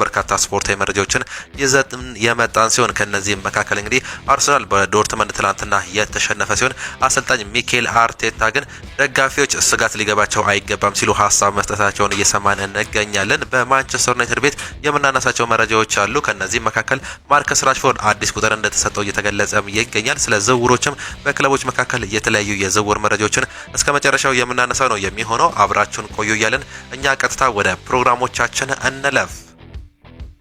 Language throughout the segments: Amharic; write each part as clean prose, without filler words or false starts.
በርካታ ስፖርታዊ መረጃዎችን ይዘን የመጣን ሲሆን ከነዚህም መካከል እንግዲህ አርሰናል በዶርትመንድ ትላንትና የተሸነፈ ሲሆን አሰልጣኝ ሚኬል አርቴታ ግን ደጋፊዎች ስጋት ሊገባቸው አይገባም ሲሉ ሀሳብ መስጠታቸውን እየሰማን እንገኛለን። በማንቸስተር ዩናይትድ ቤት የምናነሳቸው መረጃዎች አሉ። ከነዚህም መካከል ማርከስ ራሽፎርድ አዲስ ቁጥር እንደተሰጠው እየተገለጸም ይገኛል። ስለ ዝውውሮችም በክለቦች መካከል የተለያዩ የዝውውር መረጃዎችን እስከ መጨረሻው የምናነሳው ነው የሚሆነው። አብራችሁን ቆዩ እያለን እኛ ቀጥታ ወደ ፕሮግራሞቻችን እንለፍ።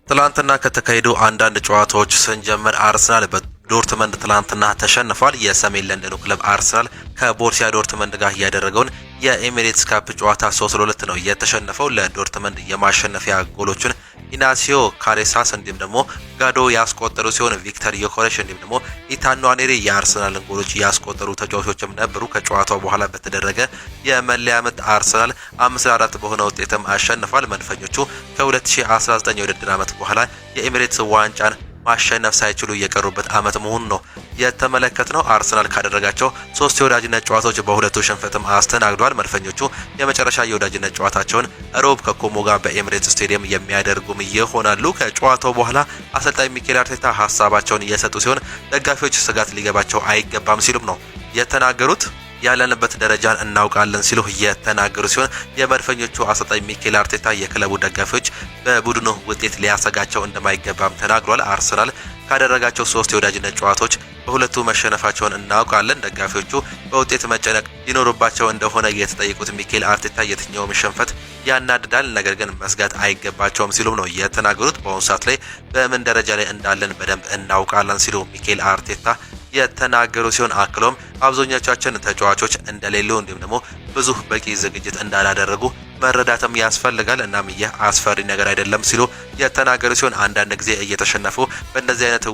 ትላንትና ከተካሄዱ አንዳንድ ጨዋታዎች ስንጀምር አርሰናል በዶርትመንድ ትላንትና ተሸንፏል። የሰሜን ለንደኑ ክለብ አርሰናል ከቦርሲያ ዶርትመንድ ጋር ያደረገውን የኤሚሬትስ ካፕ ጨዋታ 3-2 ነው የተሸነፈው። ለዶርትመንድ የማሸነፊያ ጎሎችን ኢናሲዮ ካሬሳስ እንዲሁም ደግሞ ጋዶ ያስቆጠሩ ሲሆን ቪክተር ዮኮሬሽ እንዲሁም ደግሞ ኢታን ንዋኔሪ የአርሰናልን ጎሎች ያስቆጠሩ ተጫዋቾችም ነበሩ። ከጨዋታው በኋላ በተደረገ የመለያ ምት አርሰናል 5-4 በሆነ ውጤትም አሸንፏል። መድፈኞቹ ከ2019 የውድድር ዓመት በኋላ የኤሚሬትስ ዋንጫን ማሸነፍ ሳይችሉ የቀሩበት ዓመት መሆኑ ነው የተመለከትነው። አርሰናል ካደረጋቸው 3 የወዳጅነት ጨዋታዎች በሁለቱ ሽንፈትም አስተናግዷል። መድፈኞቹ የመጨረሻ የወዳጅነት ጨዋታቸውን ሮብ ከኮሞ ጋር በኤሚሬትስ ስቴዲየም የሚያደርጉም ይሆናሉ። ከጨዋታው በኋላ አሰልጣኝ ሚኬል አርቴታ ሀሳባቸውን እየሰጡ ሲሆን ደጋፊዎች ስጋት ሊገባቸው አይገባም ሲሉም ነው የተናገሩት። ያለንበት ደረጃን እናውቃለን ሲሉ የተናገሩ ሲሆን የመድፈኞቹ አሰልጣኝ ሚኬል አርቴታ የክለቡ ደጋፊዎች በቡድኑ ውጤት ሊያሰጋቸው እንደማይገባም ተናግሯል። አርሰናል ካደረጋቸው 3 የወዳጅነት ጨዋታዎች በሁለቱ መሸነፋቸውን እናውቃለን። ደጋፊዎቹ በውጤት መጨነቅ ሊኖርባቸው እንደሆነ የተጠየቁት ሚኬል አርቴታ የትኛውም ሽንፈት ያናድዳል፣ ነገር ግን መስጋት አይገባቸውም ሲሉም ነው የተናገሩት። በአሁኑ ሰዓት ላይ በምን ደረጃ ላይ እንዳለን በደንብ እናውቃለን ሲሉ ሚኬል አርቴታ የተናገሩ ሲሆን አክሎም አብዛኞቻችን ተጫዋቾች እንደሌሉ እንዲሁም ደግሞ ብዙ በቂ ዝግጅት እንዳላደረጉ መረዳትም ያስፈልጋል። እናም ይህ አስፈሪ ነገር አይደለም ሲሉ የተናገሩ ሲሆን አንዳንድ ጊዜ እየተሸነፉ በእንደዚህ አይነት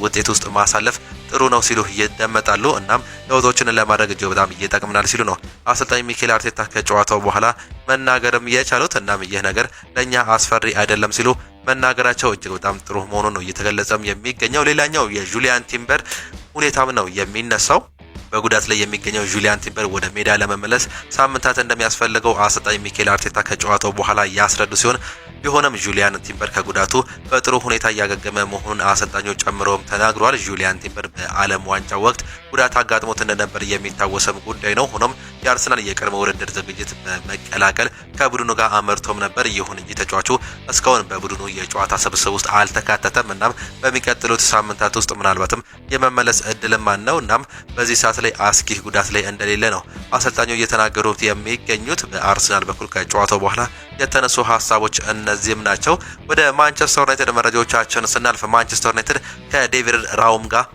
ውጤት ውስጥ ማሳለፍ ጥሩ ነው ሲሉ ይደመጣሉ። እናም ለውጦችን ለማድረግ እጅግ በጣም ይጠቅምናል ሲሉ ነው አሰልጣኝ ሚኬል አርቴታ ከጨዋታው በኋላ መናገርም የቻሉት። እናም ይህ ነገር ለእኛ አስፈሪ አይደለም ሲሉ መናገራቸው እጅግ በጣም ጥሩ መሆኑን ነው እየተገለጸም የሚገኘው። ሌላኛው የጁሊያን ቲምበር ሁኔታም ነው የሚነሳው። በጉዳት ላይ የሚገኘው ጁሊያን ቲምበር ወደ ሜዳ ለመመለስ ሳምንታት እንደሚያስፈልገው አሰልጣኝ ሚኬል አርቴታ ከጨዋታው በኋላ ያስረዱ ሲሆን ቢሆንም ጁሊያን ቲምበር ከጉዳቱ በጥሩ ሁኔታ እያገገመ መሆኑን አሰልጣኙ ጨምረውም ተናግሯል። ጁሊያን ቲምበር በዓለም ዋንጫ ወቅት ጉዳት አጋጥሞት እንደነበር የሚታወሰም ጉዳይ ነው። ሆኖም የአርሰናል የቅድመ ውድድር ዝግጅት በመቀላቀል ከቡድኑ ጋር አመርቶም ነበር። ይሁን እንጂ ተጫዋቹ እስካሁን በቡድኑ የጨዋታ ስብስብ ውስጥ አልተካተተም። እናም በሚቀጥሉት ሳምንታት ውስጥ ምናልባትም የመመለስ እድልም አለው። እናም በዚህ ሰዓት ላይ አስጊ ጉዳት ላይ እንደሌለ ነው አሰልጣኙ እየተናገሩት የሚገኙት። በአርሰናል በኩል ከጨዋታው በኋላ የተነሱ ሀሳቦች እነዚህም ናቸው። ወደ ማንቸስተር ዩናይትድ መረጃዎቻችን ስናልፍ ማንቸስተር ዩናይትድ ከዴቪድ ራውም ጋር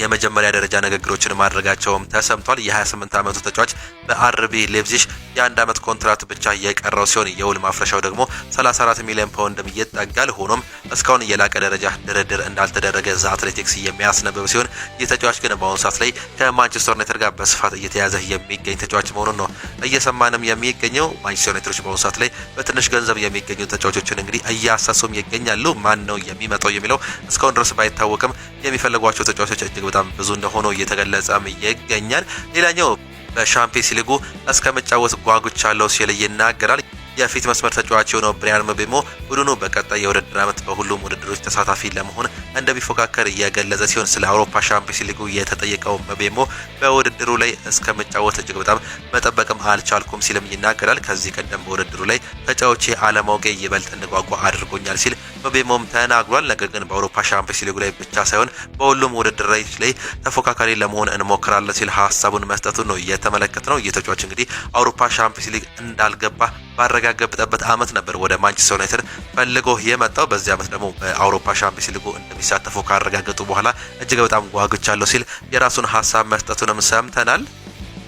የመጀመሪያ ደረጃ ንግግሮችን ማድረጋቸውም ተሰምቷል። የ28 ዓመቱ ተጫዋች በአርቢ ሌፕዚግ የ1 ዓመት ኮንትራት ብቻ የቀረው ሲሆን የውል ማፍረሻው ደግሞ 34 ሚሊዮን ፓውንድም ይጠጋል። ሆኖም እስካሁን የላቀ ደረጃ ድርድር እንዳልተደረገ ዘ አትሌቲክስ የሚያስነብብ ሲሆን ይህ ተጫዋች ግን በአሁኑ ሰዓት ላይ ከማንቸስተር ዩናይትድ ጋር በስፋት እየተያዘ የሚገኝ ተጫዋች መሆኑን ነው እየሰማንም የሚገኘው። ማንቸስተር ዩናይትዶች በአሁኑ ሰዓት ላይ በትንሽ ገንዘብ የሚገኙ ተጫዋቾችን እንግዲህ እያሳሱም ይገኛሉ። ማን ነው የሚመጣው የሚለው እስካሁን ድረስ ባይታወቅም የሚፈልጓቸው ተጫዋቾች እጅግ በጣም ብዙ እንደሆነ እየተገለጸም ይገኛል። ሌላኛው በሻምፒየንስ ሊጉ እስከመጫወት ጓጉቻለሁ ሲል ይናገራል። የፊት መስመር ተጫዋች የሆነው ብሪያን ምቤሞ ቡድኑ በቀጣይ የውድድር ዓመት በሁሉም ውድድሮች ተሳታፊ ለመሆን እንደሚፎካከር እየገለጸ ሲሆን ስለ አውሮፓ ሻምፒየንስ ሊጉ የተጠየቀው ምቤሞ በውድድሩ ላይ እስከመጫወት እጅግ በጣም መጠበቅም አልቻልኩም ሲልም ይናገራል። ከዚህ ቀደም በውድድሩ ላይ ተጫዋቾቼ አለማወቄ ይበልጥ እንድጓጓ አድርጎኛል ሲል ምቤሞም ተናግሯል። ነገር ግን በአውሮፓ ሻምፒየንስ ሊጉ ላይ ብቻ ሳይሆን በሁሉም ውድድሮች ላይ ተፎካካሪ ለመሆን እንሞክራለን ሲል ሀሳቡን መስጠቱን ነው እየተመለከትነው። ይህ ተጫዋች እንግዲህ አውሮፓ ሻምፒየንስ ሊግ እንዳልገባ ባረጋገጠበት ዓመት ነበር ወደ ማንቸስተር ዩናይትድ ፈልጎ የመጣው። በዚህ ዓመት ደግሞ በአውሮፓ ሻምፒየንስ ሊጉ እንደሚሳተፉ ካረጋገጡ በኋላ እጅግ በጣም ጓጉቻለሁ ሲል የራሱን ሀሳብ መስጠቱንም ሰምተናል።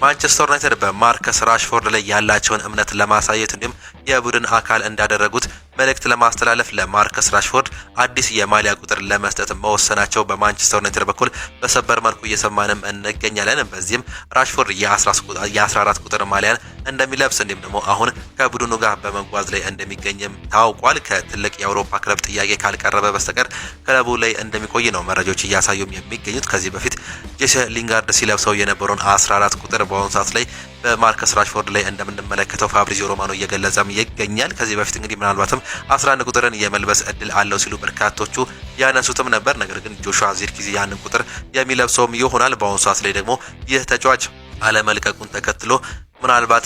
ማንቸስተር ዩናይትድ በማርከስ ራሽፎርድ ላይ ያላቸውን እምነት ለማሳየት እንዲሁም የቡድን አካል እንዳደረጉት መልእክት ለማስተላለፍ ለማርከስ ራሽፎርድ አዲስ የማሊያ ቁጥር ለመስጠት መወሰናቸው በማንቸስተር ዩናይትድ በኩል በሰበር መልኩ እየሰማንም እንገኛለን። በዚህም ራሽፎርድ የ14 ቁጥር ማሊያን እንደሚለብስ እንዲሁም ደግሞ አሁን ከቡድኑ ጋር በመጓዝ ላይ እንደሚገኝም ታውቋል። ከትልቅ የአውሮፓ ክለብ ጥያቄ ካልቀረበ በስተቀር ክለቡ ላይ እንደሚቆይ ነው መረጃዎች እያሳዩም የሚገኙት። ከዚህ በፊት ጄሲ ሊንጋርድ ሲለብሰው የነበረውን 14 ቁጥር በአሁኑ ሰዓት ላይ በማርከስ ራሽፎርድ ላይ እንደምንመለከተው ፋብሪዚዮ ሮማኖ እየገለጸም ይገኛል። ከዚህ በፊት እንግዲህ ምናልባትም 11 ቁጥርን የመልበስ እድል አለው ሲሉ በርካቶቹ ያነሱትም ነበር። ነገር ግን ጆሹዋ ዚርክዚ ያንን ቁጥር የሚለብሰውም ይሆናል። በአሁኑ ሰዓት ላይ ደግሞ ይህ ተጫዋች አለመልቀቁን ተከትሎ ምናልባት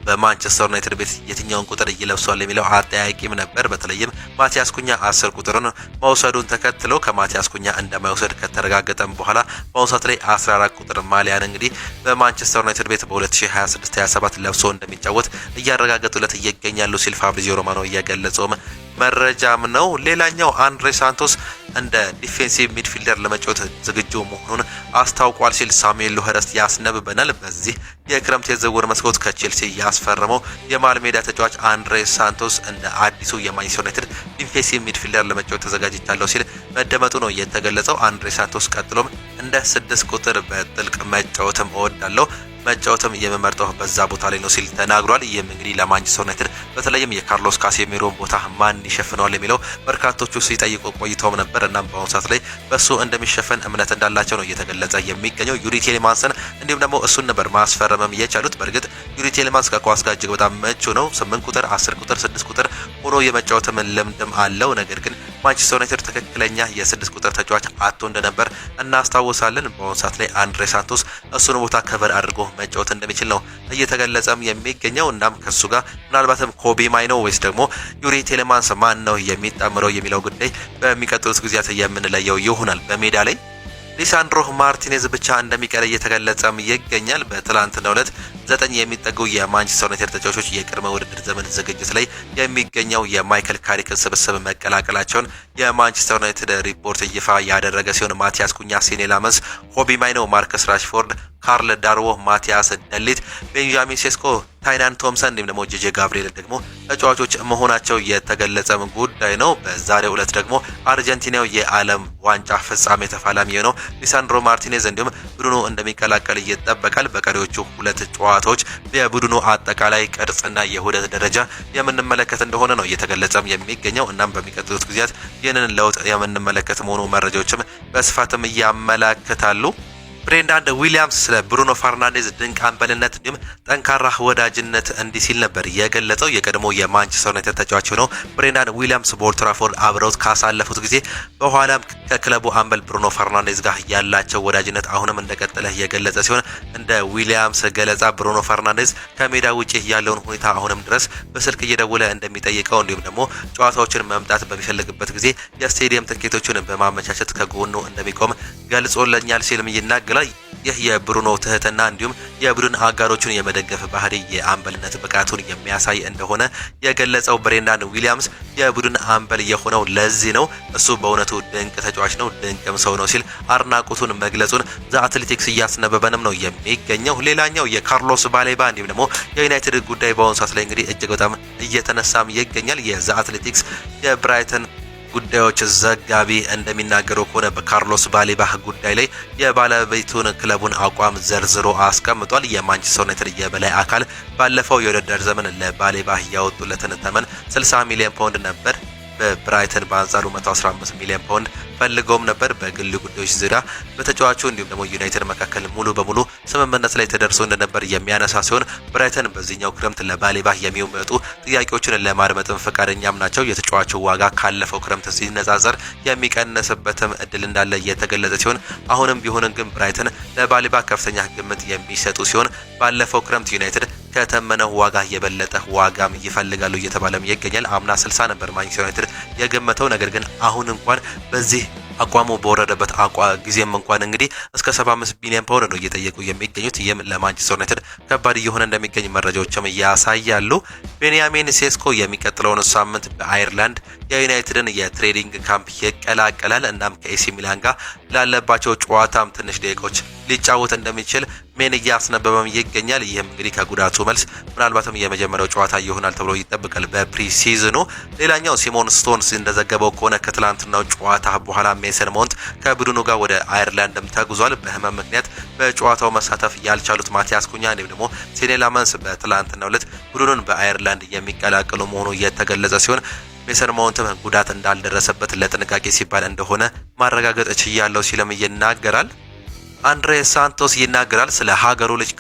በማንቸስተር ዩናይትድ ቤት የትኛውን ቁጥር ይለብሷል የሚለው አጠያቂም ነበር። በተለይም ማቲያስ ኩኛ 10 ቁጥርን መውሰዱን ተከትሎ ከማቲያስ ኩኛ እንደማይወሰድ ከተረጋገጠም በኋላ በአሁኑ ሰዓት ላይ 14 ቁጥር ማሊያን እንግዲህ በማንቸስተር ዩናይትድ ቤት በ2026-27 ለብሶ እንደሚጫወት እያረጋገጡለት ይገኛሉ ሲል ፋብሪዚዮ ሮማኖ እየገለጸውም መረጃም ነው። ሌላኛው አንድሬ ሳንቶስ እንደ ዲፌንሲቭ ሚድፊልደር ለመጫወት ዝግጁ መሆኑን አስታውቋል ሲል ሳሙኤል ሉኸረስት ያስነብበናል። በዚህ የክረምት የዝውውር መስኮት ከቼልሲ ያስፈረመው የመሃል ሜዳ ተጫዋች አንድሬ ሳንቶስ እንደ አዲሱ የማንቸስተር ዩናይትድ ዲፌንሲቭ ሚድፊልደር ለመጫወት ተዘጋጅቻለሁ ሲል መደመጡ ነው የተገለጸው። አንድሬ ሳንቶስ ቀጥሎም እንደ 6 ቁጥር በጥልቅ መጫወትም እወዳለሁ መጫወትም የምመርጠው በዛ ቦታ ላይ ነው ሲል ተናግሯል። ይህም እንግዲህ ለማንቸስተር ዩናይትድ በተለይም የካርሎስ ካሴሜሮን ቦታ ማን ይሸፍነዋል የሚለው በርካቶቹ ሲጠይቁ ቆይተውም ነበር። እናም በአሁኑ ሰዓት ላይ በሱ እንደሚሸፈን እምነት እንዳላቸው ነው እየተገለጸ የሚገኘው። ዩሪ ቴሌማንስን እንዲሁም ደግሞ እሱን ነበር ማስፈረምም የቻሉት። በእርግጥ ዩሪ ቴሌማንስ ከኳስ ጋር እጅግ በጣም ምቹ ነው። 8 ቁጥር፣ 10 ቁጥር፣ 6 ቁጥር ሆኖ የመጫወትም ልምድም አለው። ነገር ግን ማንቸስተር ዩናይትድ ትክክለኛ የ6 ቁጥር ተጫዋች አጥቶ እንደነበር እናስታውሳለን። በአሁኑ ሰዓት ላይ አንድሬ ሳንቶስ እሱን ቦታ ከቨር አድርጎ መጫወት እንደሚችል ነው እየተገለጸም የሚገኘው። እናም ከሱ ጋር ምናልባትም ኮቢ ማይኖ ወይስ ደግሞ ዩሪ ቴሌማንስ ማን ነው የሚጣምረው የሚለው ጉዳይ በሚቀጥሉት ጊዜያት የምንለየው ይሆናል። በሜዳ ላይ ሊሳንድሮ ማርቲኔዝ ብቻ እንደሚቀር እየተገለጸም ይገኛል። በትላንትናው ዕለት 9 የሚጠጉ የማንቸስተር ዩናይትድ ተጫዋቾች የቅድመ ውድድር ዘመን ዝግጅት ላይ የሚገኘው የማይክል ካሪክ ስብስብ መቀላቀላቸውን የማንቸስተር ዩናይትድ ሪፖርት ይፋ ያደረገ ሲሆን ማቲያስ ኩኛ፣ ሴኔ ላመንስ፣ ኮቢ ማይኖ፣ ማርከስ ራሽፎርድ፣ ካርል ዳርዎ፣ ማቲያስ ደሊት፣ ቤንጃሚን ሴስኮ፣ ታይናን ቶምሰን እንዲሁም ደግሞ ጄጄ ጋብሪኤል ደግሞ ተጫዋቾች መሆናቸው የተገለጸም ጉዳይ ነው። በዛሬው ዕለት ደግሞ አርጀንቲናው የዓለም ዋንጫ ፍጻሜ ተፋላሚ የሆነው ሊሳንድሮ ማርቲኔዝ እንዲሁም ቡድኑ እንደሚቀላቀል ይጠበቃል። በቀሪዎቹ 2 ጨዋታዎች የቡድኑ አጠቃላይ ቅርጽና የውህደት ደረጃ የምንመለከት እንደሆነ ነው እየተገለጸም የሚገኘው። እናም በሚቀጥሉት ጊዜያት ይህንን ለውጥ የምንመለከት መሆኑ መረጃዎችም በስፋትም ያመላክታሉ። ብሬንዳን ዊሊያምስ ስለ ብሩኖ ፈርናንዴዝ ድንቅ አምበልነት እንዲሁም ጠንካራ ወዳጅነት እንዲህ ሲል ነበር የገለጸው። የቀድሞ የማንቸስተር ዩናይትድ ተጫዋች ሆነው ብሬንዳን ዊሊያምስ በኦልድ ትራፎርድ አብረውት ካሳለፉት ጊዜ በኋላም ከክለቡ አምበል ብሩኖ ፈርናንዴዝ ጋር ያላቸው ወዳጅነት አሁንም እንደቀጠለ የገለጸ ሲሆን እንደ ዊሊያምስ ገለጻ ብሩኖ ፈርናንዴዝ ከሜዳ ውጪ ያለውን ሁኔታ አሁንም ድረስ በስልክ እየደወለ እንደሚጠይቀው እንዲሁም ደግሞ ጨዋታዎችን መምጣት በሚፈልግበት ጊዜ የስቴዲየም ትኬቶችን በማመቻቸት ከጎኑ እንደሚቆም ገልጾለኛል ሲልም ይናገራል። ይህ የብሩኖ ትህትና እንዲሁም የቡድን አጋሮቹን የመደገፍ ባህሪ የአምበልነት ብቃቱን የሚያሳይ እንደሆነ የገለጸው ብሬንዳን ዊሊያምስ የቡድን አምበል የሆነው ለዚህ ነው፣ እሱ በእውነቱ ድንቅ ተጫዋች ነው፣ ድንቅም ሰው ነው ሲል አድናቆቱን መግለጹን ዘ አትሌቲክስ እያስነበበንም ነው የሚገኘው። ሌላኛው የካርሎስ ባሌባ እንዲሁም ደግሞ የዩናይትድ ጉዳይ በአሁኑ ሰዓት ላይ እንግዲህ እጅግ በጣም እየተነሳም ይገኛል። የዘ አትሌቲክስ የብራይተን ጉዳዮች ዘጋቢ እንደሚናገረው ከሆነ በካርሎስ ባሌባ ጉዳይ ላይ የባለቤቱን ክለቡን አቋም ዘርዝሮ አስቀምጧል። የማንቸስተር ዩናይትድ የበላይ አካል ባለፈው የውድድር ዘመን ለባሌባ ያወጡለትን ተመን 60 ሚሊዮን ፓውንድ ነበር። በብራይተን በአንጻሩ 115 ሚሊዮን ፓውንድ ፈልገውም ነበር። በግል ጉዳዮች ዙሪያ በተጫዋቹ እንዲሁም ደግሞ ዩናይትድ መካከል ሙሉ በሙሉ ስምምነት ላይ ተደርሶ እንደነበር የሚያነሳ ሲሆን ብራይተን በዚህኛው ክረምት ለባሌባ የሚመጡ ጥያቄዎችን ለማድመጥም ፈቃደኛም ናቸው። የተጫዋቹ ዋጋ ካለፈው ክረምት ሲነጻጸር የሚቀንስበትም እድል እንዳለ የተገለጸ ሲሆን አሁንም ቢሆንም ግን ብራይተን ለባሌባ ከፍተኛ ግምት የሚሰጡ ሲሆን ባለፈው ክረምት ዩናይትድ ከተመነው ዋጋ የበለጠ ዋጋም ይፈልጋሉ እየተባለም ይገኛል። አምና 60 ነበር ማንቸስተር ዩናይትድ የገመተው። ነገር ግን አሁን እንኳን በዚህ አቋሙ በወረደበት ጊዜም እንኳን እንግዲህ እስከ 75 ቢሊዮን ፓውንድ ነው እየጠየቁ የሚገኙት። ይህም ለማንቸስተር ዩናይትድ ከባድ እየሆነ እንደሚገኝ መረጃዎችም ያሳያሉ። ቤንያሚን ሴስኮ የሚቀጥለውን ሳምንት በአየርላንድ የዩናይትድን የትሬኒንግ ካምፕ ይቀላቀላል። እናም ከኤሲ ሚላን ጋር ላለባቸው ጨዋታም ትንሽ ደቂቆች ሊጫወት እንደሚችል ሜን እያስነበበም ይገኛል። ይህም እንግዲህ ከጉዳቱ መልስ ምናልባትም የመጀመሪያው ጨዋታ ይሆናል ተብሎ ይጠበቃል በፕሪሲዝኑ። ሌላኛው ሲሞን ስቶንስ እንደዘገበው ከሆነ ከትላንትናው ጨዋታ በኋላ ሜሰን ማውንት ከቡድኑ ጋር ወደ አየርላንድም ተጉዟል። በህመም ምክንያት በጨዋታው መሳተፍ ያልቻሉት ማቲያስ ኩኛ እንዲሁም ደግሞ ሴኔ ላመንስ በትላንትናው ዕለት ቡድኑን በአየርላንድ የሚቀላቀሉ መሆኑ የተገለጸ ሲሆን ሜሰን ማውንትም ጉዳት እንዳልደረሰበት ለጥንቃቄ ሲባል እንደሆነ ማረጋገጥ ችያለው ሲልም ይናገራል። አንድሬ ሳንቶስ ይናገራል። ስለ ሀገሩ ልጅ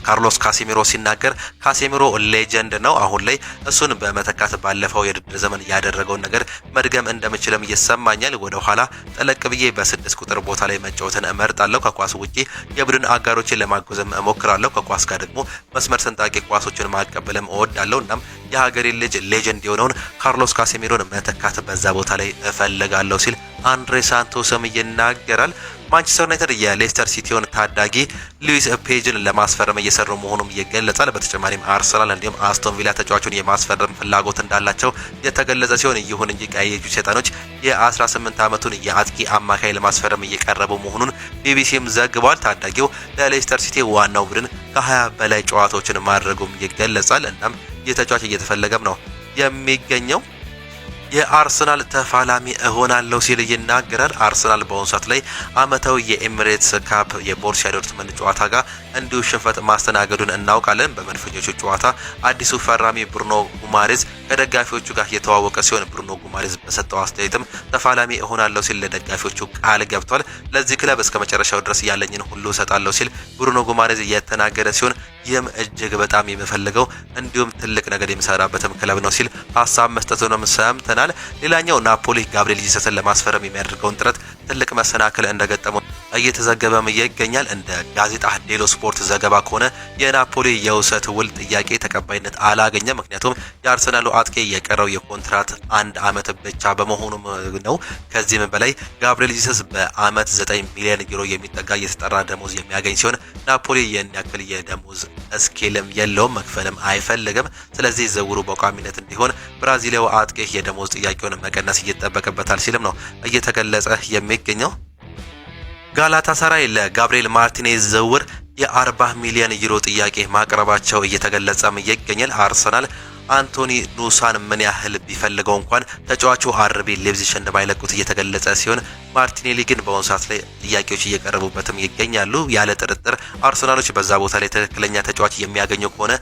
ካርሎስ ካሴሚሮ ሲናገር ካሴሚሮ ሌጀንድ ነው። አሁን ላይ እሱን በመተካት ባለፈው የውድድር ዘመን ያደረገውን ነገር መድገም እንደምችልም ይሰማኛል። ወደ ኋላ ጠለቅ ብዬ በ6 ቁጥር ቦታ ላይ መጫወትን እመርጣለሁ። ከኳስ ውጪ የቡድን አጋሮችን ለማገዝም እሞክራለሁ። ከኳስ ጋር ደግሞ መስመር ሰንጣቂ ኳሶችን ማቀበልም እወዳለሁ። እናም የሀገሬ ልጅ ሌጀንድ የሆነውን ካርሎስ ካሴሚሮን መተካት በዛ ቦታ ላይ እፈልጋለሁ ሲል አንድሬ ሳንቶስም ይናገራል። ማንቸስተር ዩናይትድ የሌስተር ሲቲውን ታዳጊ ሉዊስ ፔጅን ለማስፈረም እየሰሩ መሆኑም ይገለጻል። በተጨማሪም አርሰናል እንዲሁም አስቶን ቪላ ተጫዋቹን የማስፈረም ፍላጎት እንዳላቸው የተገለጸ ሲሆን ይሁን እንጂ ቀያዮቹ ሰይጣኖች የ18 ዓመቱን የአጥቂ አማካይ ለማስፈረም እየቀረቡ መሆኑን ቢቢሲም ዘግቧል። ታዳጊው ለሌስተር ሲቲ ዋናው ቡድን ከ20 በላይ ጨዋታዎችን ማድረጉም ይገለጻል። እናም የተጫዋች እየተፈለገም ነው የሚገኘው። የአርሰናል ተፋላሚ እሆናለሁ ሲል ይናገራል። አርሰናል በአሁኑ ሰዓት ላይ አመታዊ የኤሚሬትስ ካፕ የቦሩሲያ ዶርትመንድ ጨዋታ ጋር እንዲሁ ሽንፈት ማስተናገዱን እናውቃለን። በመድፈኞቹ ጨዋታ አዲሱ ፈራሚ ብሩኖ ጉማሬዝ ከደጋፊዎቹ ጋር የተዋወቀ ሲሆን ብሩኖ ጉማሬዝ በሰጠው አስተያየትም ተፋላሚ እሆናለሁ ሲል ለደጋፊዎቹ ቃል ገብቷል። ለዚህ ክለብ እስከ መጨረሻው ድረስ ያለኝን ሁሉ እሰጣለሁ ሲል ብሩኖ ጉማሬዝ የተናገረ ሲሆን ይህም እጅግ በጣም የምፈልገው እንዲሁም ትልቅ ነገር የሚሰራበትም ክለብ ነው ሲል ሀሳብ መስጠቱንም ሰምተናል። ሌላኛው ናፖሊ ጋብሪኤል ጂሰስን ለማስፈረም የሚያደርገውን ጥረት ትልቅ መሰናክል እንደገጠመው እየተዘገበም ይገኛል። እንደ ጋዜጣ ዴሎ ስፖርት ዘገባ ከሆነ የናፖሊ የውሰት ውል ጥያቄ ተቀባይነት አላገኘም። ምክንያቱም የአርሰናሉ አጥቂ የቀረው የኮንትራት 1 አመት ብቻ በመሆኑ ነው። ከዚህም በላይ ጋብሪኤል ጂሰስ በአመት 9 ሚሊዮን ዩሮ የሚጠጋ የተጠራ ደሞዝ የሚያገኝ ሲሆን ናፖሊ ይህን ያክል የደሞዝ ስኬልም የለውም፣ መክፈልም አይፈልግም። ስለዚህ ዝውውሩ በቋሚነት እንዲሆን ብራዚሊያው አጥቂ የደሞዝ ጥያቄውን መቀነስ ይጠበቅበታል ሲልም ነው እየተገለጸ የሚገኘው። ጋላታሳራይ ለጋብሪኤል ማርቲኔዝ ዝውውር የ40 ሚሊዮን ዩሮ ጥያቄ ማቅረባቸው እየተገለጸም ይገኛል። አርሰናል አንቶኒ ኑሳን ምን ያህል ቢፈልገው እንኳን ተጫዋቹ አርቢ ሌፕዚግ እንደማይለቁት እየተገለጸ ሲሆን ማርቲኔሊ ግን በአሁኑ ሰዓት ላይ ጥያቄዎች እየቀረቡበትም ይገኛሉ። ያለ ጥርጥር አርሰናሎች በዛ ቦታ ላይ ትክክለኛ ተጫዋች የሚያገኙ ከሆነ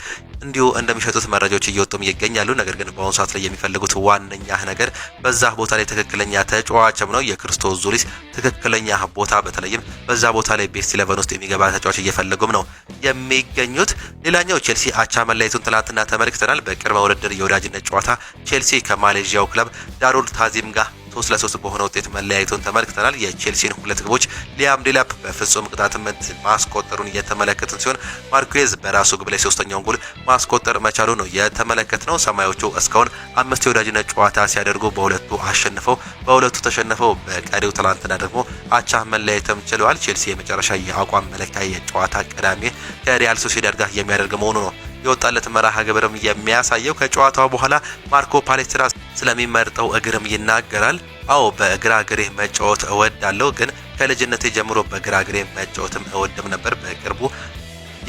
እንዲሁ እንደሚሸጡት መረጃዎች እየወጡም ይገኛሉ። ነገር ግን በአሁኑ ሰዓት ላይ የሚፈልጉት ዋነኛ ነገር በዛ ቦታ ላይ ትክክለኛ ተጫዋችም ነው። የክርስቶስ ዙሪስ ትክክለኛ ቦታ በተለይም በዛ ቦታ ላይ ቤስት 11 ውስጥ የሚገባ ተጫዋች እየፈለጉም ነው የሚገኙት። ሌላኛው ቼልሲ አቻ መለያየቱን ትናንትና ተመልክተናል። በቅርብ ውድድር የወዳጅነት ጨዋታ ቼልሲ ከማሌዥያው ክለብ ዳሩል ታዚም ጋር 3-3 በሆነ ውጤት መለያየቱን ተመልክተናል። የቼልሲን 2 ግቦች ሊያም ዴላፕ በፍጹም ቅጣት ምት ማስቆጠሩን የተመለከትን ሲሆን ማርኩዌዝ በራሱ ግብ ላይ 3ኛውን ጎል ማስቆጠር መቻሉ ነው የተመለከትነው። ሰማዮቹ እስካሁን 5 የወዳጅነት ጨዋታ ሲያደርጉ በሁለቱ አሸንፈው በሁለቱ ተሸንፈው በቀሪው ትላንትና ደግሞ አቻ መለያየትም ችለዋል። ቼልሲ የመጨረሻ የአቋም መለኪያ የጨዋታ ቅዳሜ ከሪያል ሶሲዳድ ጋር የሚያደርግ መሆኑ ነው የወጣለት መርሃ ግብርም የሚያሳየው። ከጨዋታው በኋላ ማርኮ ፓሌስትራ ስለሚመርጠው እግርም ይናገራል። አዎ በግራ እግሬ መጫወት እወዳለሁ፣ ግን ከልጅነቴ ጀምሮ በግራ እግሬ መጫወትም እወድም ነበር። በቅርቡ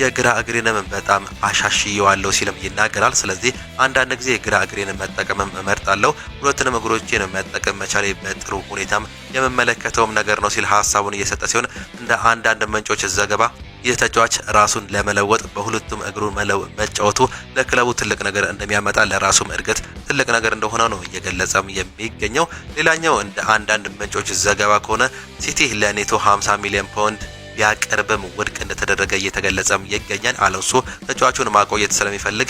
የግራ እግሬንም በጣም አሻሽየዋለሁ ሲልም ይናገራል። ስለዚህ አንዳንድ ጊዜ ግራ እግሬን መጠቀምም እመርጣለሁ፣ ሁለቱንም እግሮቼን መጠቀም መቻሌ በጥሩ ሁኔታም የምመለከተውም ነገር ነው ሲል ሀሳቡን እየሰጠ ሲሆን እንደ አንዳንድ ምንጮች ዘገባ ይህ ተጫዋች ራሱን ለመለወጥ በሁለቱም እግሩ መጫወቱ ለክለቡ ትልቅ ነገር እንደሚያመጣ ለራሱም እድገት ትልቅ ነገር እንደሆነ ነው እየገለጸም የሚገኘው። ሌላኛው እንደ አንዳንድ ምንጮች ዘገባ ከሆነ ሲቲ ለኔቶ 50 ሚሊዮን ፓውንድ ቢያቀርብም ውድቅ እንደተደረገ እየተገለጸም ይገኛል። አሎንሶ ተጫዋቹን ማቆየት ስለሚፈልግ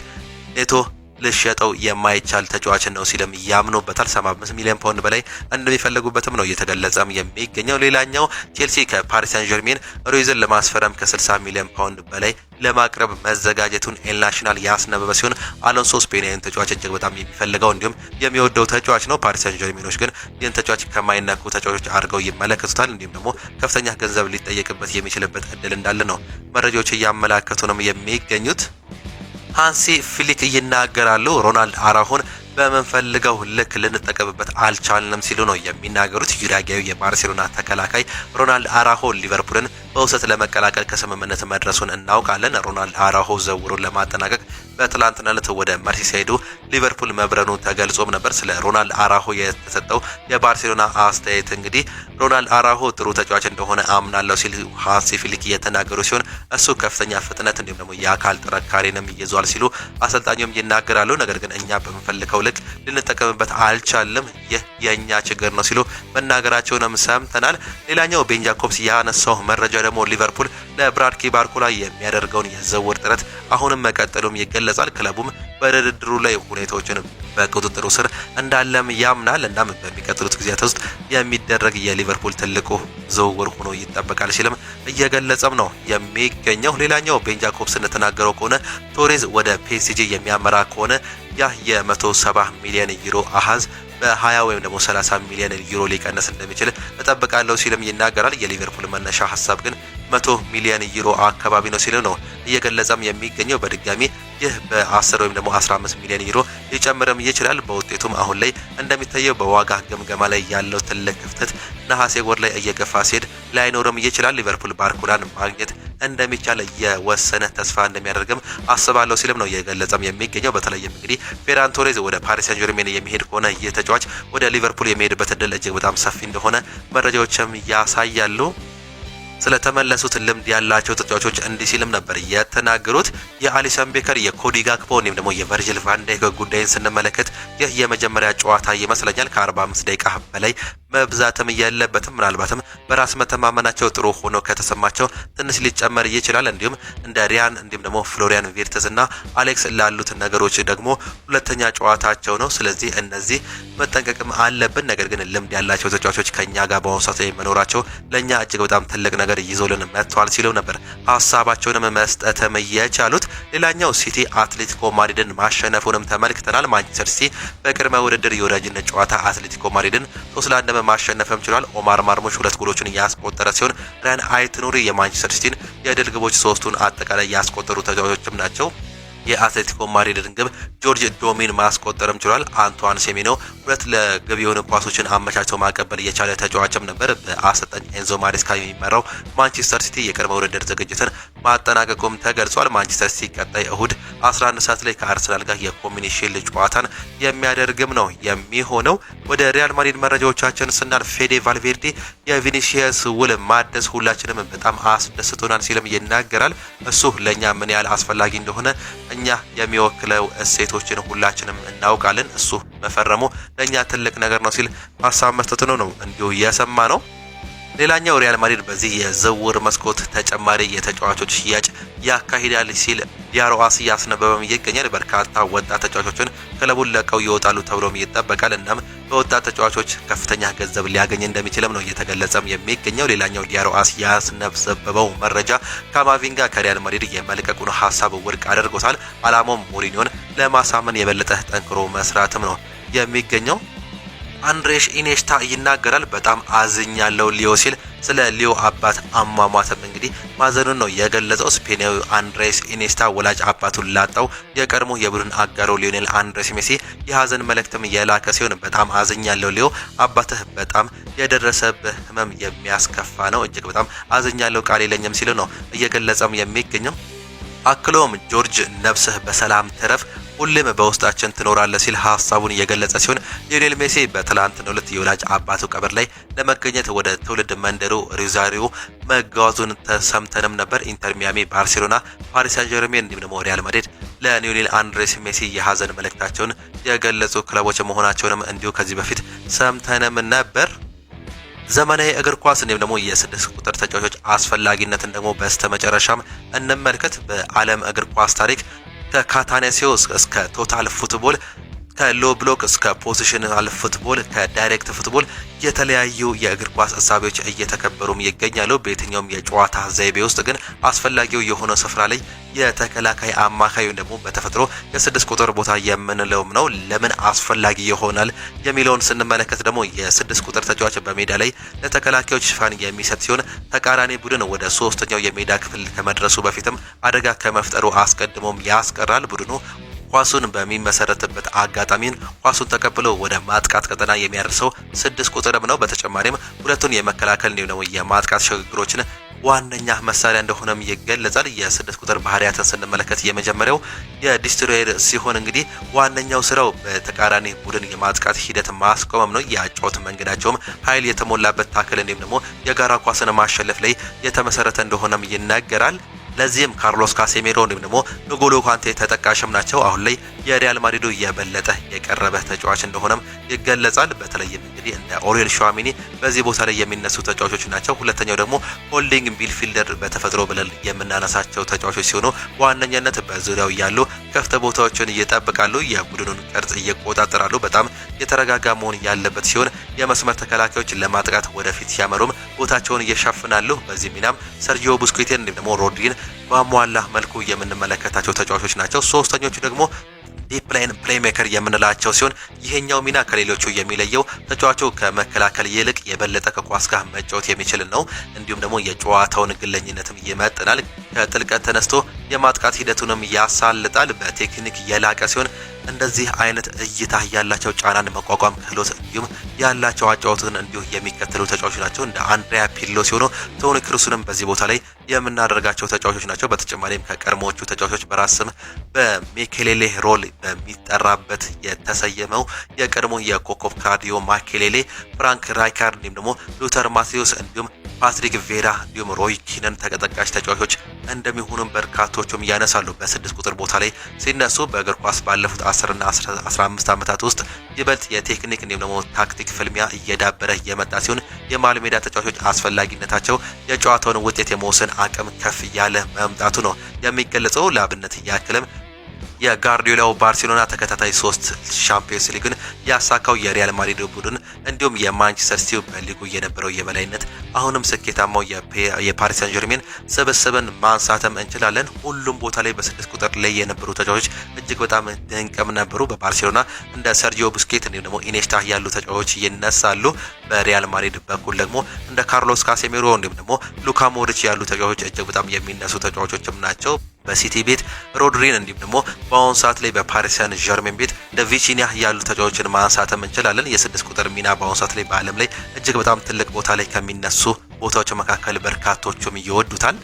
ኔቶ ልሸጠው የማይቻል ተጫዋች ነው ሲልም ያምኑበታል። 75 ሚሊዮን ፓውንድ በላይ እንደሚፈልጉበትም ነው እየተገለጸም የሚገኘው። ሌላኛው ቼልሲ ከፓሪስ ሳን ዠርሜን ሩይዝን ለማስፈረም ከ60 ሚሊዮን ፓውንድ በላይ ለማቅረብ መዘጋጀቱን ኤል ናሽናል ያስነበበ ሲሆን አሎንሶ ስፔናዊን ተጫዋች እጅግ በጣም የሚፈልገው እንዲሁም የሚወደው ተጫዋች ነው። ፓሪስ ሳን ዠርሜኖች ግን ይህን ተጫዋች ከማይነኩ ተጫዋቾች አድርገው ይመለከቱታል። እንዲሁም ደግሞ ከፍተኛ ገንዘብ ሊጠየቅበት የሚችልበት እድል እንዳለ ነው መረጃዎች እያመላከቱ ነው የሚገኙት። ሃንሲ ፍሊክ ይናገራሉ። ሮናልድ አራሆን በመንፈልገው ልክ ልንጠቀምበት አልቻልንም ሲሉ ነው የሚናገሩት። ዩራጊያዊ የባርሴሎና ተከላካይ ሮናልድ አራሆ ሊቨርፑልን በውሰት ለመቀላቀል ከስምምነት መድረሱን እናውቃለን። ሮናልድ አራሆ ዝውውሩን ለማጠናቀቅ በትላንትና ዕለት ወደ መርሲሳይዱ ሊቨርፑል መብረኑ ተገልጾም ነበር። ስለ ሮናልድ አራሆ የተሰጠው የባርሴሎና አስተያየት እንግዲህ ሮናልድ አራሆ ጥሩ ተጫዋች እንደሆነ አምናለሁ ሲል ሃንሲ ፍሊክ እየተናገሩ ሲሆን እሱ ከፍተኛ ፍጥነት እንዲሁም ደግሞ የአካል ጥንካሬንም ይዟል ሲሉ አሰልጣኙም ይናገራሉ። ነገር ግን እኛ በምንፈልገው ልክ ልንጠቀምበት አልቻልም፣ ይህ የእኛ ችግር ነው ሲሉ መናገራቸውንም ሰምተናል። ሌላኛው ቤን ጃኮብስ ያነሳው መረጃ ደግሞ ሊቨርፑል ለብራድኪ ባርኮላ የሚያደርገውን የዝውውር ጥረት አሁንም መቀጠሉም ይገለጻል። ክለቡም በድርድሩ ላይ ሁኔታዎችን በቁጥጥሩ ስር እንዳለም ያምናል። እናም በሚቀጥሉት ጊዜያት ውስጥ የሚደረግ የሊቨርፑል ትልቁ ዝውውር ሆኖ ይጠበቃል ሲልም እየገለጸም ነው የሚገኘው። ሌላኛው ቤን ጃኮብስ እንደተናገረው ከሆነ ቶሬዝ ወደ ፒኤስጂ የሚያመራ ከሆነ ያ የ170 ሚሊዮን ዩሮ አሃዝ በ20 ወይም ደግሞ 30 ሚሊዮን ዩሮ ሊቀነስ እንደሚችል እጠብቃለሁ ሲልም ይናገራል። የሊቨርፑል መነሻ ሀሳብ ግን 100 ሚሊዮን ዩሮ አካባቢ ነው ሲል ነው እየገለጸም የሚገኘው። በድጋሚ ይህ በ10 ወይም ደግሞ 15 ሚሊዮን ዩሮ ሊጨምርም ይችላል። በውጤቱም አሁን ላይ እንደሚታየው በዋጋ ግምገማ ላይ ያለው ትልቅ ክፍተት ነሐሴ ወር ላይ እየገፋ ሲሄድ ላይኖርም ይችላል። ሊቨርፑል ባርኮላን ማግኘት እንደሚቻል የወሰነ ተስፋ እንደሚያደርግም አስባለሁ ሲልም ነው እየገለጸም የሚገኘው። በተለይም እንግዲህ ፌራን ቶሬዝ ወደ ፓሪስ ሰን ጀርሜን የሚሄድ ከሆነ ይህ ተጫዋች ወደ ሊቨርፑል የሚሄድበት እድል እጅግ በጣም ሰፊ እንደሆነ መረጃዎችም ያሳያሉ። ስለተመለሱት ልምድ ያላቸው ተጫዋቾች እንዲህ ሲልም ነበር የተናገሩት። የአሊሰን ቤከር፣ የኮዲ ጋክፖ እንዲሁም ደግሞ የቨርጂል ቫን ዳይክ ጉዳይን ስንመለከት ይህ የመጀመሪያ ጨዋታ ይመስለኛል። ከ45 ደቂቃ በላይ መብዛትም የለበትም። ምናልባትም በራስ መተማመናቸው ጥሩ ሆኖ ከተሰማቸው ትንሽ ሊጨመር ይችላል። እንዲሁም እንደ ሪያን እንዲሁም ደግሞ ፍሎሪያን ቪርትዝ እና አሌክስ ላሉት ነገሮች ደግሞ ሁለተኛ ጨዋታቸው ነው። ስለዚህ እነዚህ መጠንቀቅም አለብን። ነገር ግን ልምድ ያላቸው ተጫዋቾች ከኛ ጋር በአሁኑ ሰዓት መኖራቸው ለኛ እጅግ በጣም ትልቅ ነገር ይዞልን መጥቷል ሲሉ ነበር ሀሳባቸውንም መስጠትም የቻሉት። ሌላኛው ሲቲ አትሌቲኮ ማድሪድን ማሸነፉንም ተመልክተናል። ማንቸስተር ሲቲ በቅድመ ውድድር የወዳጅነት ጨዋታ አትሌቲኮ ማድሪድን 3-1 ማሸነፍም ችሏል። ኦማር ማርሙሽ 2 ጎሎችን ያስቆጠረ ሲሆን ራያን አይት-ኑሪ የማንቸስተር ሲቲን የድል ግቦች 3ቱን አጠቃላይ ያስቆጠሩ ተጫዋቾችም ናቸው። የአትሌቲኮ ማድሪድን ግብ ጆርጅ ዶሚን ማስቆጠርም ችሏል። አንቷን ሴሜኖ 2 ለግብ የሆኑ ኳሶችን አመቻችቶ ማቀበል የቻለ ተጫዋችም ነበር። በአሰልጣኝ ኤንዞ ማሬስካ የሚመራው ማንቸስተር ሲቲ የቅድመ ውድድር ዝግጅትን ማጠናቀቁም ተገልጿል። ማንቸስተር ሲቲ ቀጣይ እሁድ 11 ሰዓት ላይ ከአርሰናል ጋር የኮሚኒቲ ሺልድ ጨዋታን የሚያደርግም ነው የሚሆነው። ወደ ሪያል ማድሪድ መረጃዎቻችን ስናልፍ ፌዴ ቫልቬርዴ የቪኒሲየስ ውል ማደስ ሁላችንም በጣም አስደስቶናል ሲልም ይናገራል። እሱ ለኛ ምን ያህል አስፈላጊ እንደሆነ እኛ የሚወክለው እሴቶችን ሁላችንም እናውቃለን። እሱ መፈረሙ ለኛ ትልቅ ነገር ነው ሲል ሀሳብ መስጠቱ ነው እንዲሁ እየሰማ ነው። ሌላኛው ሪያል ማድሪድ በዚህ የዝውውር መስኮት ተጨማሪ የተጫዋቾች ሽያጭ ያካሂዳል ሲል ዲያሮ አስ እያስነበበም ይገኛል። በርካታ ወጣት ተጫዋቾችን ክለቡን ለቀው ይወጣሉ ተብሎም ይጠበቃል። እናም በወጣት ተጫዋቾች ከፍተኛ ገንዘብ ሊያገኝ እንደሚችልም ነው እየተገለጸም የሚገኘው። ሌላኛው ዲያሮ አስ ያስነበበው መረጃ ካማቪንጋ ከሪያል ማድሪድ የመልቀቁን ሀሳብ ውድቅ አድርጎታል። አላማውም ሞሪኒዮን ለማሳመን የበለጠ ጠንክሮ መስራትም ነው የሚገኘው። አንድሬስ ኢኔስታ ይናገራል። በጣም አዝኛለሁ ሊዮ ሲል ስለ ሊዮ አባት አሟሟትም እንግዲህ ማዘኑን ነው የገለጸው። ስፔናዊ አንድሬስ ኢኔስታ ወላጅ አባቱን ላጣው የቀድሞ የቡድን አጋሮ ሊዮኔል አንድሬስ ሜሲ የሀዘን መልእክትም የላከ ሲሆን በጣም አዝኛለሁ ሊዮ፣ አባትህ በጣም የደረሰብህ ህመም የሚያስከፋ ነው፣ እጅግ በጣም አዝኛለሁ ቃል የለኝም ሲል ነው እየገለጸም የሚገኘው። አክሎም ጆርጅ ነፍስህ በሰላም ትረፍ፣ ሁሌም በውስጣችን ትኖራለህ ሲል ሀሳቡን እየገለጸ ሲሆን ሊዮኔል ሜሲ በትላንትናው ዕለት የወላጅ አባቱ ቀብር ላይ ለመገኘት ወደ ትውልድ መንደሩ ሮዛሪዮ መጓዙን ተሰምተንም ነበር። ኢንተር ሚያሚ፣ ባርሴሎና፣ ፓሪስ ሳን ጀርሜን እንዲሁም ደግሞ ሪያል ማድሪድ ለሊዮኔል አንድሬስ ሜሲ የሀዘን መልእክታቸውን የገለጹ ክለቦች መሆናቸውንም እንዲሁ ከዚህ በፊት ሰምተንም ነበር። ዘመናዊ እግር ኳስ እንዲሁም ደግሞ የ6 ቁጥር ተጫዋቾች አስፈላጊነትን ደግሞ በስተመጨረሻም እንመልከት። በዓለም እግር ኳስ ታሪክ ከካታኔሲዮ እስከ ቶታል ፉትቦል፣ ከሎ ብሎክ እስከ ፖዚሽናል ፉትቦል፣ ከዳይሬክት ፉትቦል የተለያዩ የእግር ኳስ እሳቤዎች እየተከበሩም ይገኛሉ። በየትኛውም የጨዋታ ዘይቤ ውስጥ ግን አስፈላጊው የሆነ ስፍራ ላይ የተከላካይ አማካዩ ደግሞ በተፈጥሮ የ6 ቁጥር ቦታ የምንለውም ነው። ለምን አስፈላጊ ይሆናል የሚለውን ስንመለከት ደግሞ የ6 ቁጥር ተጫዋች በሜዳ ላይ ለተከላካዮች ሽፋን የሚሰጥ ሲሆን ተቃራኒ ቡድን ወደ 3ኛው የሜዳ ክፍል ከመድረሱ በፊትም አደጋ ከመፍጠሩ አስቀድሞም ያስቀራል። ቡድኑ ኳሱን በሚመሰረትበት አጋጣሚን ኳሱን ተቀብሎ ወደ ማጥቃት ቀጠና የሚያደርሰው 6 ቁጥርም ነው። በተጨማሪም ሁለቱን የመከላከል እንዲሁም ደግሞ የማጥቃት ሽግግሮችን ዋነኛ መሳሪያ እንደሆነም ይገለጻል። የስድስት ቁጥር ባህሪያትን ስንመለከት የመጀመሪያው የዲስትሮየር ሲሆን እንግዲህ ዋነኛው ስራው በተቃራኒ ቡድን የማጥቃት ሂደት ማስቆመም ነው። የአጫወት መንገዳቸውም ኃይል የተሞላበት ታክል እንዲሁም ደግሞ የጋራ ኳስን ማሸለፍ ላይ የተመሰረተ እንደሆነም ይነገራል። ለዚህም ካርሎስ ካሴሜሮ እንዲሁም ደግሞ ንጎሎ ካንቴ ተጠቃሽም ናቸው። አሁን ላይ የሪያል ማድሪዱ የበለጠ የቀረበ ተጫዋች እንደሆነም ይገለጻል። በተለይም እንግዲህ እንደ ኦሪየል ሹዋሚኒ በዚህ ቦታ ላይ የሚነሱ ተጫዋቾች ናቸው። ሁለተኛው ደግሞ ሆልዲንግ ሚድፊልደር በተፈጥሮ ብለን የምናነሳቸው ተጫዋቾች ሲሆኑ በዋነኛነት በዙሪያው ያሉ ክፍት ቦታዎችን ይጠብቃሉ፣ የቡድኑን ቅርጽ ይቆጣጠራሉ። በጣም የተረጋጋ መሆን ያለበት ሲሆን የመስመር ተከላካዮች ለማጥቃት ወደፊት ሲያመሩም ቦታቸውን ይሸፍናሉ። በዚህ ሚናም ሰርጂዮ ቡስኬቲን እንዲሁም ደግሞ ሮድሪን በሟላ መልኩ የምንመለከታቸው ተጫዋቾች ናቸው። ሶስተኞቹ ደግሞ ዲፕ ላይን ፕሌይሜከር የምንላቸው ሲሆን ይሄኛው ሚና ከሌሎቹ የሚለየው ተጫዋቹ ከመከላከል ይልቅ የበለጠ ከኳስ ጋር መጫወት የሚችል ነው። እንዲሁም ደግሞ የጨዋታውን ግለኝነትም ይመጥናል። ከጥልቀት ተነስቶ የማጥቃት ሂደቱንም ያሳልጣል። በቴክኒክ የላቀ ሲሆን እንደዚህ አይነት እይታ ያላቸው ጫናን መቋቋም ክህሎት እንዲሁም ያላቸው አጫወትን እንዲሁ የሚከተሉ ተጫዋቾች ናቸው። እንደ አንድሪያ ፒርሎ ሲሆኑ ቶኒ ክሩስንም በዚህ ቦታ ላይ የምናደርጋቸው ተጫዋቾች ናቸው። በተጨማሪም ከቀድሞዎቹ ተጫዋቾች በራስ ስም በሜኬሌሌ ሮል በሚጠራበት የተሰየመው የቀድሞ የኮከብ ካርዲዮ ማኬሌሌ፣ ፍራንክ ራይካርድ እንዲሁም ደግሞ ሉተር ማቴዎስ እንዲሁም ፓትሪክ ቬራ እንዲሁም ሮይ ኪነን ተጠቃሽ ተጫዋቾች እንደሚሆኑም በርካቶቹም ያነሳሉ። በስድስት ቁጥር ቦታ ላይ ሲነሱ በእግር ኳስ ባለፉት 10 እና 15 ዓመታት ውስጥ ይበልጥ የቴክኒክ እንዲሁም ደግሞ ታክቲክ ፍልሚያ እየዳበረ የመጣ ሲሆን የመሃል ሜዳ ተጫዋቾች አስፈላጊነታቸው የጨዋታውን ውጤት የመወሰን አቅም ከፍ ያለ መምጣቱ ነው የሚገለጸው። ለአብነት ያክልም የጋርዲዮላው ባርሴሎና ተከታታይ 3 ሻምፒዮንስ ሊግን ያሳካው የሪያል ማድሪድ ቡድን እንዲሁም የማንቸስተር ሲቲ በሊጉ የነበረው የበላይነት አሁንም ስኬታማው የፓሪስ ሰን ጀርሜን ስብስብን ማንሳትም እንችላለን። ሁሉም ቦታ ላይ በስድስት ቁጥር ላይ የነበሩ ተጫዋቾች እጅግ በጣም ድንቅም ነበሩ። በባርሴሎና እንደ ሰርጂዮ ቡስኬት እንዲሁም ደግሞ ኢኔስታ ያሉ ተጫዋቾች ይነሳሉ። በሪያል ማድሪድ በኩል ደግሞ እንደ ካርሎስ ካሴሜሮ እንዲሁም ደግሞ ሉካ ሞድሪች ያሉ ተጫዋቾች እጅግ በጣም የሚነሱ ተጫዋቾችም ናቸው። በሲቲ ቤት ሮድሪን እንዲሁም ደግሞ በአሁኑ ሰዓት ላይ በፓሪስ ሰን ዠርሜን ቤት ቪቺኒያ ያሉ ተጫዋቾችን ማንሳትም እንችላለን። የስድስት ቁጥር ሚና በአሁኑ ሰዓት ላይ በዓለም ላይ እጅግ በጣም ትልቅ ቦታ ላይ ከሚነሱ ቦታዎች መካከል በርካቶቹም ይወዱታል።